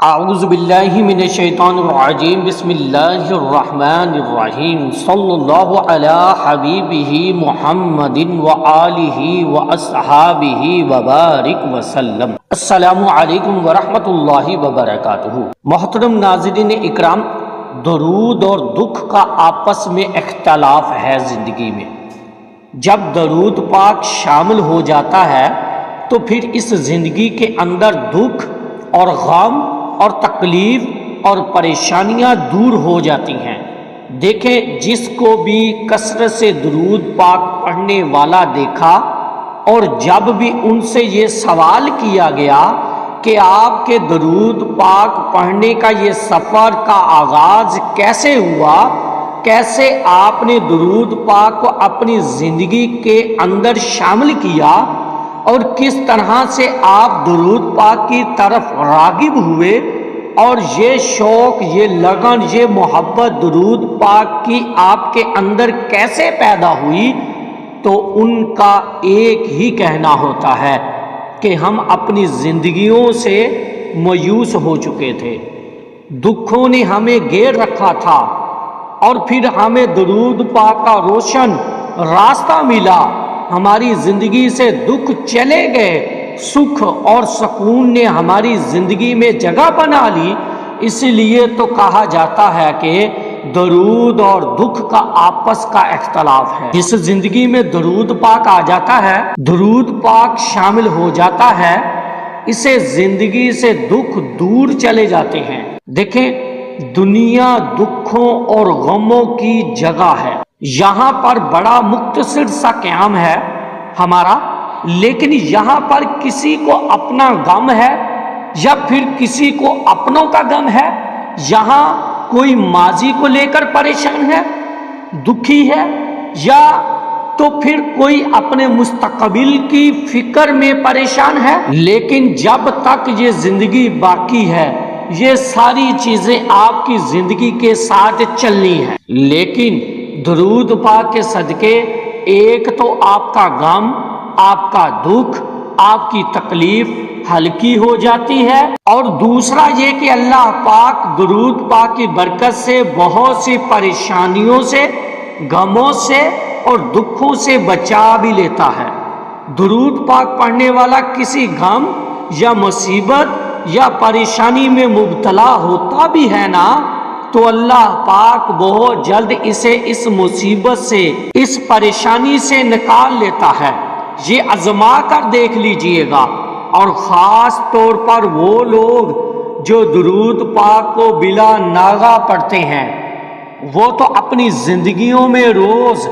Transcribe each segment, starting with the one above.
اعوذ باللہ من الشیطان الرجیم بسم اللہ الرحمن الرحیم صلی اللہ علی حبیبہ محمد وآلہ واصحابہ وبارک وسلم۔ السلام علیکم ورحمۃ اللہ وبرکاتہ۔ محترم ناظرین اکرام، درود اور دکھ کا آپس میں اختلاف ہے زندگی میں۔ جب درود پاک شامل ہو جاتا ہے تو پھر اس زندگی کے اندر دکھ اور غم اور تکلیف اور پریشانیاں دور ہو جاتی ہیں۔ دیکھیں، جس کو بھی کثرت سے درود پاک پڑھنے والا دیکھا اور جب بھی ان سے یہ سوال کیا گیا کہ آپ کے درود پاک پڑھنے کا یہ سفر کا آغاز کیسے ہوا، کیسے آپ نے درود پاک کو اپنی زندگی کے اندر شامل کیا اور کس طرح سے آپ درود پاک کی طرف راغب ہوئے اور یہ شوق، یہ لگن، یہ محبت درود پاک کی آپ کے اندر کیسے پیدا ہوئی، تو ان کا ایک ہی کہنا ہوتا ہے کہ ہم اپنی زندگیوں سے مایوس ہو چکے تھے، دکھوں نے ہمیں گھیر رکھا تھا اور پھر ہمیں درود پاک کا روشن راستہ ملا، ہماری زندگی سے دکھ چلے گئے، سکھ اور سکون نے ہماری زندگی میں جگہ بنا لی۔ اس لیے تو کہا جاتا ہے کہ درود اور دکھ کا آپس کا اختلاف ہے۔ جس زندگی میں درود پاک آ جاتا ہے، درود پاک شامل ہو جاتا ہے، اسے زندگی سے دکھ دور چلے جاتے ہیں۔ دیکھیں، دنیا دکھوں اور غموں کی جگہ ہے۔ یہاں پر بڑا مختصر سا قیام ہے ہمارا، لیکن یہاں پر کسی کو اپنا غم ہے یا پھر کسی کو اپنوں کا غم ہے، یہاں کوئی ماضی کو لے کر پریشان ہے، دکھی ہے، یا تو پھر کوئی اپنے مستقبل کی فکر میں پریشان ہے۔ لیکن جب تک یہ زندگی باقی ہے، یہ ساری چیزیں آپ کی زندگی کے ساتھ چلنی ہے۔ لیکن درود پاک کے صدقے ایک تو آپ کا غم، آپ کا دکھ، آپ کی تکلیف ہلکی ہو جاتی ہے، اور دوسرا یہ کہ اللہ پاک درود پاک کی برکت سے بہت سی پریشانیوں سے، غموں سے اور دکھوں سے بچا بھی لیتا ہے۔ درود پاک پڑھنے والا کسی غم یا مصیبت یا پریشانی میں مبتلا ہوتا بھی ہے نا، تو اللہ پاک بہت جلد اسے اس مصیبت سے، اس پریشانی سے نکال لیتا ہے۔ یہ آزما کر دیکھ لیجئے گا، اور خاص طور پر وہ لوگ جو درود پاک کو بلا ناغہ پڑھتے ہیں، وہ تو اپنی زندگیوں میں روز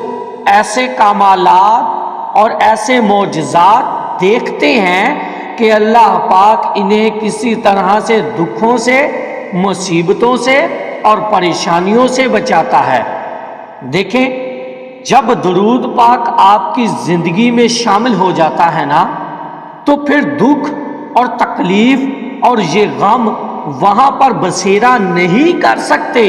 ایسے کمالات اور ایسے معجزات دیکھتے ہیں کہ اللہ پاک انہیں کسی طرح سے دکھوں سے، مصیبتوں سے اور پریشانیوں سے بچاتا ہے۔ دیکھیں، جب درود پاک آپ کی زندگی میں شامل ہو جاتا ہے نا، تو پھر دکھ اور تکلیف اور یہ غم وہاں پر بسیرا نہیں کر سکتے،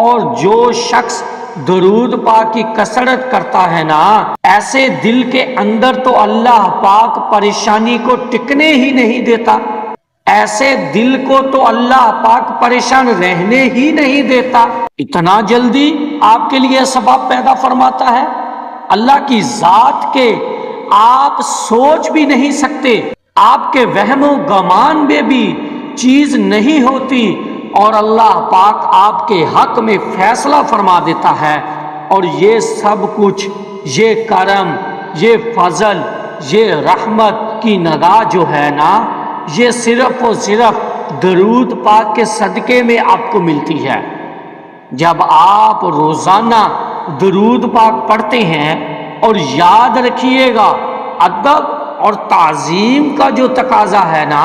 اور جو شخص درود پاک کی کثرت کرتا ہے نا، ایسے دل کے اندر تو اللہ پاک پریشانی کو ٹکنے ہی نہیں دیتا، ایسے دل کو تو اللہ پاک پریشان رہنے ہی نہیں دیتا، اتنا جلدی آپ کے لیے سبب پیدا فرماتا ہے۔ اللہ کی ذات کے آپ سوچ بھی نہیں سکتے، آپ کے وہم و گمان میں بھی چیز نہیں ہوتی، اور اللہ پاک آپ کے حق میں فیصلہ فرما دیتا ہے، اور یہ سب کچھ، یہ کرم، یہ فضل، یہ رحمت کی نگاہ جو ہے نا، یہ صرف اور صرف درود پاک کے صدقے میں آپ کو ملتی ہے۔ جب آپ روزانہ درود پاک پڑھتے ہیں، اور یاد رکھیے گا، ادب اور تعظیم کا جو تقاضا ہے نا،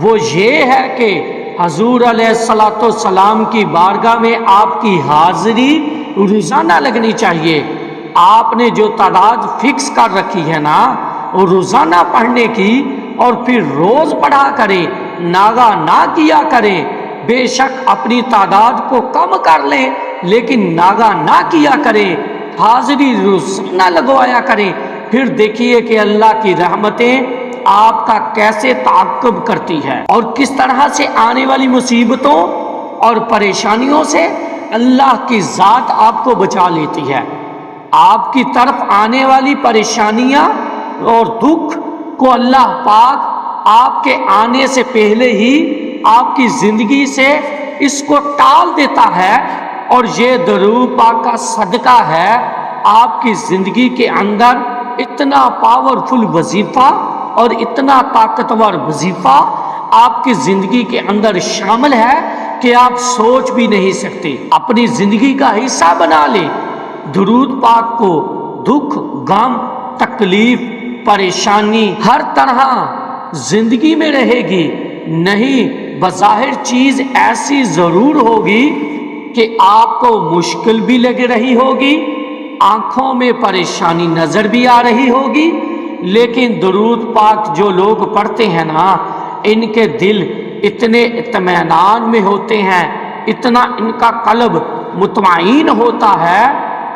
وہ یہ ہے کہ حضور علیہ السلام کی بارگاہ میں آپ کی حاضری روزانہ لگنی چاہیے۔ آپ نے جو تعداد فکس کر رکھی ہے نا، وہ روزانہ پڑھنے کی، اور پھر روز پڑھا کریں، ناغہ نہ کیا کریں۔ بے شک اپنی تعداد کو کم کر لیں، لیکن ناغہ نہ کیا کریں، حاضری روزانہ لگوایا کریں۔ پھر دیکھیے کہ اللہ کی رحمتیں آپ کا کیسے تعاقب کرتی ہے اور کس طرح سے آنے والی مصیبتوں اور پریشانیوں سے اللہ کی ذات آپ کو بچا لیتی ہے۔ آپ کی طرف آنے والی پریشانیاں اور دکھ کو اللہ پاک آپ کے آنے سے پہلے ہی آپ کی زندگی سے اس کو ٹال دیتا ہے، اور یہ درود پاک کا صدقہ ہے آپ کی زندگی کے اندر اتنا پاورفل وظیفہ اور اتنا طاقتور وظیفہ آپ کی زندگی کے اندر شامل ہے کہ آپ سوچ بھی نہیں سکتے۔ اپنی زندگی کا حصہ بنا لیں۔ درود پاک کو دکھ، غم، تکلیف، پریشانی ہر طرح زندگی میں رہے گی نہیں، بظاہر چیز ایسی ضرور ہوگی کہ آپ کو مشکل بھی لگ رہی ہوگی، آنکھوں میں پریشانی نظر بھی آ رہی ہوگی، لیکن درود پاک جو لوگ پڑھتے ہیں نا، ان کے دل اتنے اطمینان میں ہوتے ہیں، اتنا ان کا قلب مطمئن ہوتا ہے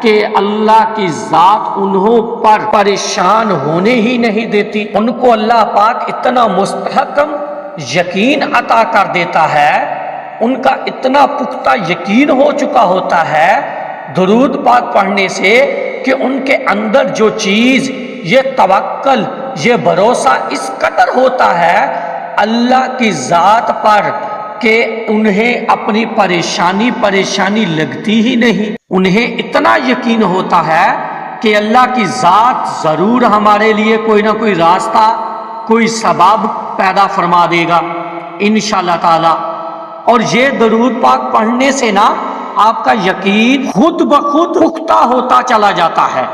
کہ اللہ کی ذات انہوں پر پریشان ہونے ہی نہیں دیتی۔ ان کو اللہ پاک اتنا مستحکم یقین عطا کر دیتا ہے، ان کا اتنا پختہ یقین ہو چکا ہوتا ہے درود پاک پڑھنے سے کہ ان کے اندر جو چیز، یہ توکل، یہ بھروسہ اس قدر ہوتا ہے اللہ کی ذات پر کہ انہیں اپنی پریشانی لگتی ہی نہیں۔ انہیں اتنا یقین ہوتا ہے کہ اللہ کی ذات ضرور ہمارے لیے کوئی نہ کوئی راستہ، کوئی سبب پیدا فرما دے گا انشاءاللہ تعالی۔ اور یہ درود پاک پڑھنے سے نا آپ کا یقین خود بخود پختہ ہوتا چلا جاتا ہے،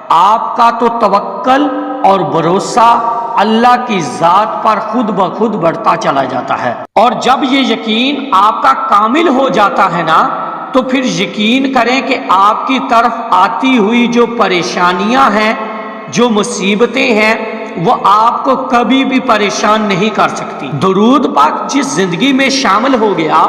آپ کا تو توکل اور بھروسہ اللہ کی ذات پر خود بخود بڑھتا چلا جاتا ہے۔ اور جب یہ یقین آپ کا کامل ہو جاتا ہے نا، تو پھر یقین کریں کہ آپ کی طرف آتی ہوئی جو پریشانیاں ہیں، جو مصیبتیں ہیں، وہ آپ کو کبھی بھی پریشان نہیں کر سکتی۔ درود پاک جس زندگی میں شامل ہو گیا،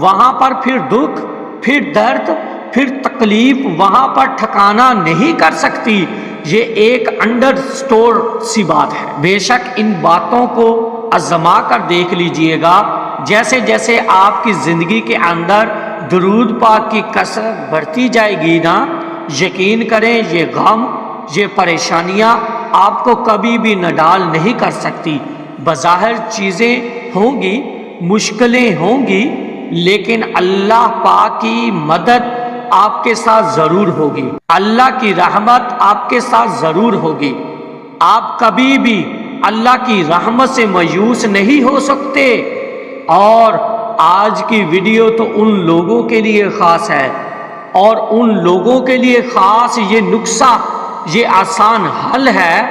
وہاں پر پھر دکھ، پھر درد، پھر تکلیف وہاں پر ٹھکانہ نہیں کر سکتی۔ یہ ایک انڈر سٹور سی بات ہے۔ بے شک ان باتوں کو آزما کر دیکھ لیجئے گا، جیسے جیسے آپ کی زندگی کے اندر درود پاک کی کثرت بڑھتی جائے گی نا، یقین کریں یہ غم، یہ پریشانیاں آپ کو کبھی بھی نڈال نہیں کر سکتی۔ بظاہر چیزیں ہوں گی، مشکلیں ہوں گی، لیکن اللہ پاک کی مدد آپ کے ساتھ ضرور ہوگی، اللہ کی رحمت آپ کے ساتھ ضرور ہوگی۔ آپ کبھی بھی اللہ کی رحمت سے مایوس نہیں ہو سکتے۔ اور آج کی ویڈیو تو ان لوگوں کے لیے خاص ہے، اور ان لوگوں کے لیے خاص یہ نسخہ، یہ آسان حل ہے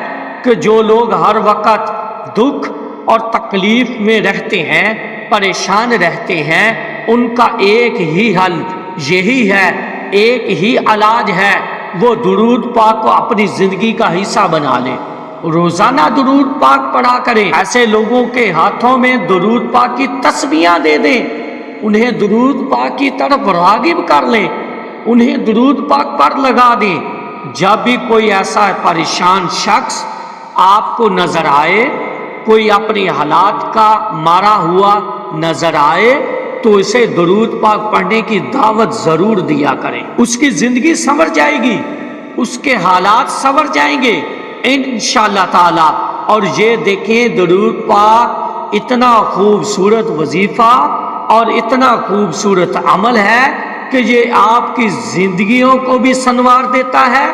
کہ جو لوگ ہر وقت دکھ اور تکلیف میں رہتے ہیں، پریشان رہتے ہیں، ان کا ایک ہی حل یہی ہے، ایک ہی علاج ہے، وہ درود پاک کو اپنی زندگی کا حصہ بنا لیں، روزانہ درود پاک پڑھا کریں۔ ایسے لوگوں کے ہاتھوں میں درود پاک کی تسبیحاں دے دیں، انہیں درود پاک کی طرف راغب کر لیں، انہیں درود پاک پر لگا دیں۔ جب بھی کوئی ایسا پریشان شخص آپ کو نظر آئے، کوئی اپنی حالات کا مارا ہوا نظر آئے، تو اسے درود پاک پڑھنے کی دعوت ضرور دیا کریں۔ اس کی زندگی سنور جائے گی، اس کے حالات سنور جائیں گے انشاءاللہ تعالی۔ اور یہ دیکھیں درود پاک اتنا خوبصورت وظیفہ اور اتنا خوبصورت عمل ہے کہ یہ آپ کی زندگیوں کو بھی سنوار دیتا ہے،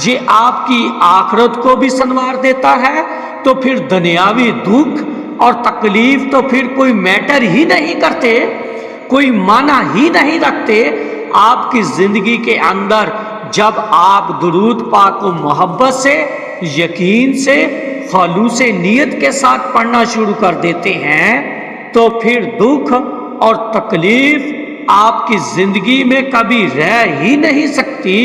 یہ آپ کی آخرت کو بھی سنوار دیتا ہے۔ تو پھر دنیاوی دکھ اور تکلیف تو پھر کوئی میٹر ہی نہیں کرتے، کوئی معنی ہی نہیں رکھتے آپ کی زندگی کے اندر۔ جب آپ درود پاک کو محبت سے، یقین سے، خلوص نیت کے ساتھ پڑھنا شروع کر دیتے ہیں، تو پھر دکھ اور تکلیف آپ کی زندگی میں کبھی رہ ہی نہیں سکتی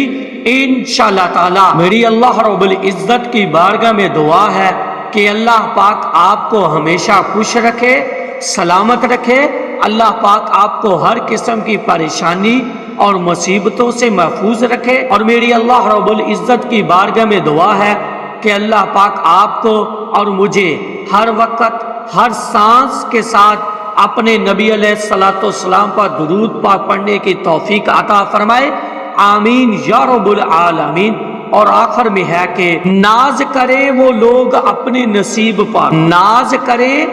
انشاءاللہ تعالی۔ میری اللہ رب العزت کی بارگاہ میں دعا ہے کہ اللہ پاک آپ کو ہمیشہ خوش رکھے، سلامت رکھے، اللہ پاک آپ کو ہر قسم کی پریشانی اور مصیبتوں سے محفوظ رکھے۔ اور میری اللہ رب العزت کی بارگاہ میں دعا ہے کہ اللہ پاک آپ کو اور مجھے ہر وقت ہر سانس کے ساتھ اپنے نبی علیہ الصلوۃ والسلام پر درود پاک پڑھنے کی توفیق عطا فرمائے، آمین یا رب العالمین۔ اور آخر میں ہے کہ ناز کرے وہ لوگ اپنے نصیب پر، ناز کرے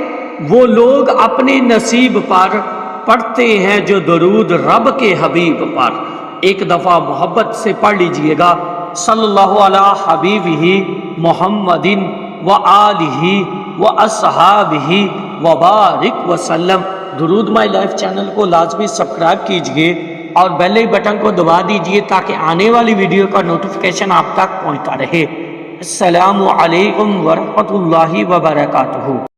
وہ لوگ اپنے نصیب پر پڑھتے ہیں جو درود رب کے حبیب پر۔ ایک دفعہ محبت سے پڑھ لیجئے گا، صلی اللہ علی حبیبہ محمد و آلہ و اصحابہ وبارک وسلم۔ درود مائی لائف چینل کو لازمی سبسکرائب کیجئے اور بیل بٹن کو دبا دیجئے تاکہ آنے والی ویڈیو کا نوٹیفیکیشن آپ تک پہنچتا رہے۔ السلام علیکم ورحمۃ اللہ وبرکاتہ۔